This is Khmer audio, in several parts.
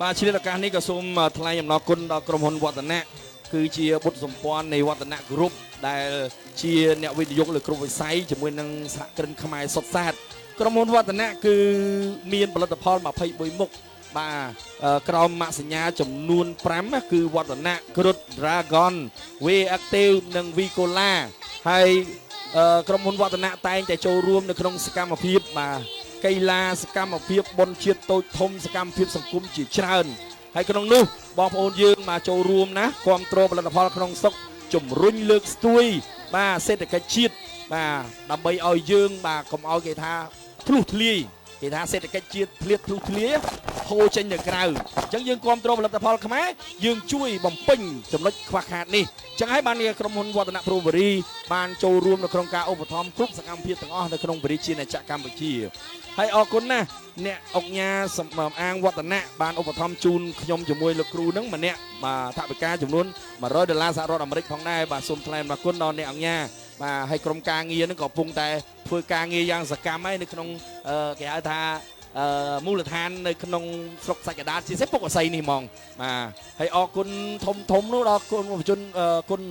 បាទឆ្លៀតឱកាសនេះក៏សូមថ្លែងអំណរគុណដល់ក្រុមហ៊ុនវឌ្ឍនៈគឺជាបុត្រសម្ព័ន្ធនៃវឌ្ឍនៈគ្រុបដែលជាអ្នកវិនិយោគលើគ្រប់វិស័យជាមួយនឹងសហគ្រិនខ្មែរសុទ្ធសាធក្រុមហ៊ុនវឌ្ឍនៈគឺមានផលិតផល21មុខបាទក្រោមម៉ាកសញ្ញាចំនួន5គឺវឌ្ឍនៈគ្រុត Dragon V Active និង V Cola ហើយក្រុមហ៊ុនវឌ្ឍនៈតែងតែចូលរួមនៅក្នុងសកម្មភាពបាទកីឡាសកម្មភាពបុណ្យជាតិតូចធំសកម្មភាពសង្គមជាច្រើនហើយក្នុងនោះបងប្អូនយើងមកចូលរួមណាគាំទ្រផលិតផលក្នុងស្រុកជំរុញលើកស្ទួយបាទសេដ្ឋកិច្ចជាតិបាទដើម្បីឲ្យយើងបាទកុំឲ្យគេថាធ្លុះធ្លាយគេថាសេដ្ឋកិច្ចជាតិធ្លាក់ធ្លុះធ្លាយហូរចេញទៅក្រៅអញ្ចឹងយើងគាំទ្រផលិតផលខ្មែរយើងជួយបំពេញចំណុចខ្វះខាតនេះអញ្ចឹងហើយបានក្រុមហ៊ុនវឌ្ឍនៈព្រំបុរីបានចូលរួមនៅក្នុងការឧបត្ថម្ភគ្រប់សកម្មភាពទាំងអស់នៅក្នុងវិរិជាណាចក្រកម្ពុជាហើយអរគុណណាស់អ្នកអង្គការសម្រាប់អាងវឌ្ឍនៈបានឧបត្ថម្ភជូនខ្ញុំជាមួយលោកគ្រូនឹងម្នាក់បាទថវិកាចំនួន$100សហរដ្ឋអាមេរិកផងដែរបាទសូមថ្លែងអំណរគុណដល់អ្នកអង្គការបាទហើយក្រុមការងារនឹងក៏កំពុងតែធ្វើការងារយ៉ាងសកម្មហើយនៅក្នុងគេហៅថាមូលដ្ឋាននៅក្នុងស្រុកសក្កដាជាពុកអស័យនេះហ្មងបាទហើយអរគុណធំនោះដល់គុណប្រជនគុណ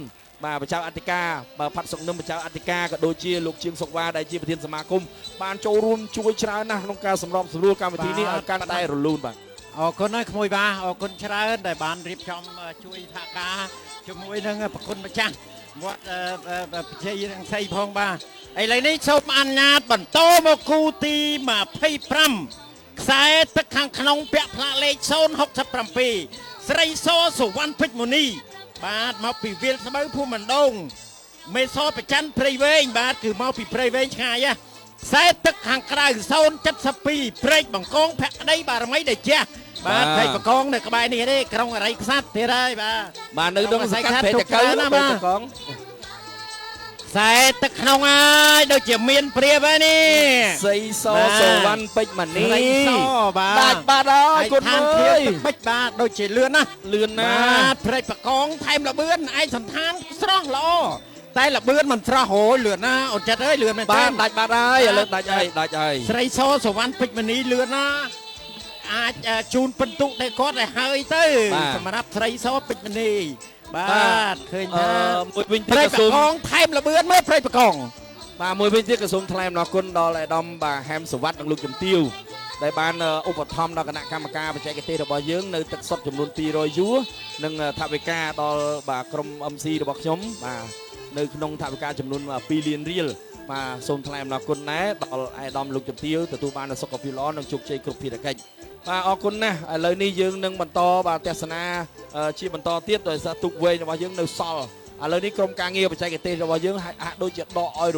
បាទបច្ចាអធិការបាទផាត់សុកនឹមបច្ចាអធិការក៏ដូចជាលោកជាងសុកវ៉ាដែលជាប្រធានសមាគមបានចូលរួមជួយច្រើនណាស់ក្នុងការសម្របសម្រួលកម្មវិធីនេះឲ្យកាន់តែរលូនបាទអរគុណហើយក្មួយបាទអរគុណច្រើនដែលបានរៀបចំជួយសហការជាមួយនឹងប្រគុណម្ចាស់វត្តបច្ច័យរង្សីផងបាទឥឡូវនេះសូមអនុញ្ញាតបន្តមកគូទី25ខ្សែទឹកខាងក្នុងពាក់ផ្លាកលេខ067ស្រីសសុវណ្ណពេជ្រមុនីបាទមកពីវាលស្បូវភូមិមណ្ដងមេសប្រច័ន្ទព្រៃវែងបាទគឺមកពីព្រៃវែងឆ្ងាយខ្សែទឹកខាងក្រៅ072ព្រែកបង្កងភក្តីបារមីដែលជាបាទព្រែកបង្កងនៅក្បែរនេះទេក្រុងអរិយខ្សាត់ទៀតហើយបាទនៅក្នុងសង្កាត់ព្រែកតកៅណាបាទបង្កងខ្សែទឹកក្នុងហើយដូចជាមានព្រាបហើយនេះសីសសុវណ្ណពេជ្រមនីបាទដាច់បាត់ហើយគុណអើយពេជ្របាទដូចជាលឿនណាបាទព្រែកបង្កងថែមលបឿនឯកសន្តានស្រស់ល្អតែលបឿនមិនស្រស់ហូរលឿនណាអូនចិត្តអើយលឿនមែនទេបាទដាច់បាត់ហើយឥឡូវដាច់ហើយស្រីសសុវណ្ណពេជ្រមនីលឿនណាអាចជូនពិន្ទុតែគាត់ឲ្យហើយទៅសម្រាប់ស្រីសពេជ្រមនីបាទឃើញថាមួយវិញទៀតក៏សូមថែមលបឿនមើលព្រៃបកងបាទមួយវិញទៀតក៏សូមថ្លែងអំណរគុណដល់អាដាមបាទហែមសវັດនិងលោកជំទាវដែលបានឧបត្ថម្ភដល់គណៈកម្មការបច្ចេកទេសរបស់យើងនៅទឹកសុទ្ធចំនួន200យួរនិងថវិកាដល់បាទក្រុម MC របស់ខ្ញុំបាទនៅក្នុងថវិកាចំនួន2លានរៀលបាទសូមថ្លែងអំណរគុណដែរដល់អាដាមលោកជំទាវទទួលបានសុខភាពល្អនិងជោគជ័យគ្រប់ភារកិច្ចបាទអរគុណណាស់ឥឡូវនេះយើងនឹងបន្តបាទទស្សនាជាបន្តទៀតដោយសារទូកវែងរបស់យើងនៅសល់ឥឡូវនេះក្រុមការងារបច្ចេកទេសរបស់យើងហាក់ដូចជាដកឲ្យ